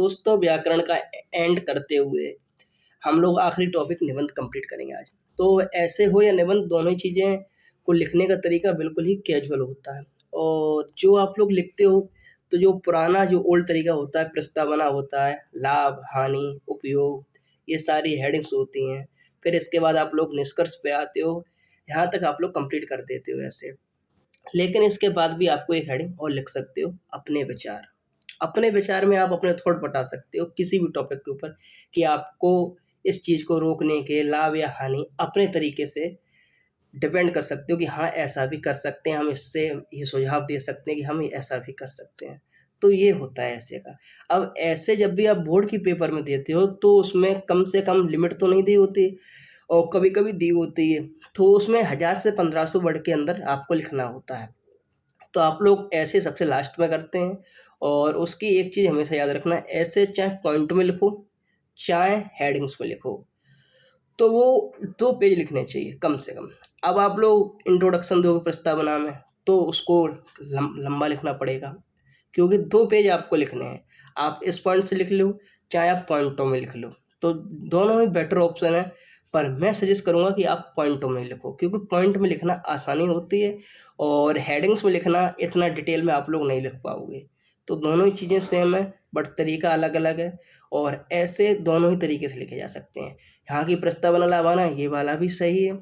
दोस्तों व्याकरण का एंड करते हुए हम लोग आखिरी टॉपिक निबंध कंप्लीट करेंगे आज। तो ऐसे हो या निबंध, दोनों ही चीज़ें को लिखने का तरीका बिल्कुल ही कैजुअल होता है। और जो आप लोग लिखते हो तो जो पुराना जो ओल्ड तरीका होता है, प्रस्तावना होता है, लाभ, हानि, उपयोग, ये सारी हेडिंग्स होती हैं। फिर इसके बाद आप लोग निष्कर्ष पे आते हो, यहाँ तक आप लोग कंप्लीट कर देते हो ऐसे। लेकिन इसके बाद भी आपको एक हेडिंग और लिख सकते हो, अपने विचार। अपने विचार में आप अपने थॉट बता सकते हो किसी भी टॉपिक के ऊपर कि आपको इस चीज़ को रोकने के लाभ या हानि अपने तरीके से डिपेंड कर सकते हो कि हाँ ऐसा भी कर सकते हैं, हम इससे ये सुझाव दे सकते हैं कि हम ऐसा भी कर सकते हैं। तो ये होता है ऐसे का। अब ऐसे जब भी आप बोर्ड की पेपर में देते हो तो उसमें कम से कम लिमिट तो नहीं दी होती, और कभी कभी दी होती है, तो उसमें 1000 से 1500 वर्ड के अंदर आपको लिखना होता है। तो आप लोग ऐसे सबसे लास्ट में करते हैं। और उसकी एक चीज़ हमेशा याद रखना, ऐसे चाहे पॉइंट में लिखो चाहे हेडिंग्स में लिखो, तो वो 2 पेज लिखने चाहिए कम से कम। अब आप लोग इंट्रोडक्शन दोगे प्रस्तावना में तो उसको लंबा लिखना पड़ेगा, क्योंकि 2 पेज आपको लिखने हैं। आप इस पॉइंट से लिख लो चाहे आप पॉइंटों में लिख लो, तो दोनों ही बेटर ऑप्शन है। पर मैं सजेस्ट करूँगा कि आप पॉइंटों में लिखो, क्योंकि पॉइंट में लिखना आसानी होती है और हेडिंग्स में लिखना इतना डिटेल में आप लोग नहीं लिख पाओगे। तो दोनों ही चीज़ें सेम है बट तरीका अलग अलग है, और ऐसे दोनों ही तरीके से लिखे जा सकते हैं। यहाँ की प्रस्तावना लाभाना ये वाला भी सही है,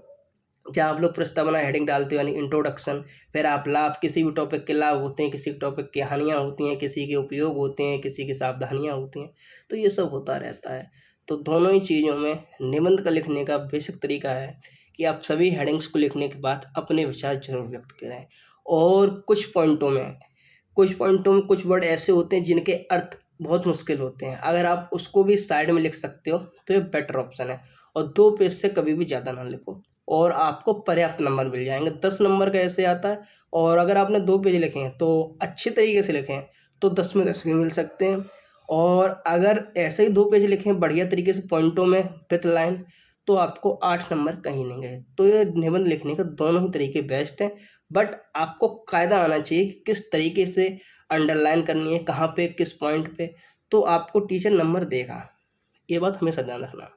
जहाँ आप लोग प्रस्तावना हेडिंग डालते हो यानी इंट्रोडक्शन, फिर आप लाभ, किसी भी टॉपिक के लाभ होते हैं, किसी टॉपिक की हानियाँ होती हैं, किसी के उपयोग होते हैं, किसी की सावधानियाँ होती हैं, तो ये सब होता रहता है। तो दोनों ही चीज़ों में निबंध का लिखने का बेसिक तरीका है कि आप सभी हेडिंग्स को लिखने के बाद अपने विचार जरूर व्यक्त करें। और कुछ पॉइंटों में कुछ वर्ड ऐसे होते हैं जिनके अर्थ बहुत मुश्किल होते हैं, अगर आप उसको भी साइड में लिख सकते हो तो ये बेटर ऑप्शन है। और 2 पेज से कभी भी ज़्यादा ना लिखो और आपको पर्याप्त नंबर मिल जाएंगे। 10 नंबर का ऐसे आता है, और अगर आपने 2 पेज लिखे हैं तो अच्छे तरीके से लिखें तो 10 में 10 भी मिल सकते हैं। और अगर ऐसे ही 2 पेज लिखें बढ़िया तरीके से पॉइंटों में विथ लाइन, तो आपको 8 नंबर कहीं नहीं गए। तो ये निबंध लिखने का दोनों ही तरीके बेस्ट हैं, बट आपको कायदा आना चाहिए कि किस तरीके से अंडरलाइन करनी है, कहाँ पे, किस पॉइंट पे, तो आपको टीचर नंबर देगा। ये बात हमेशा ध्यान रखना।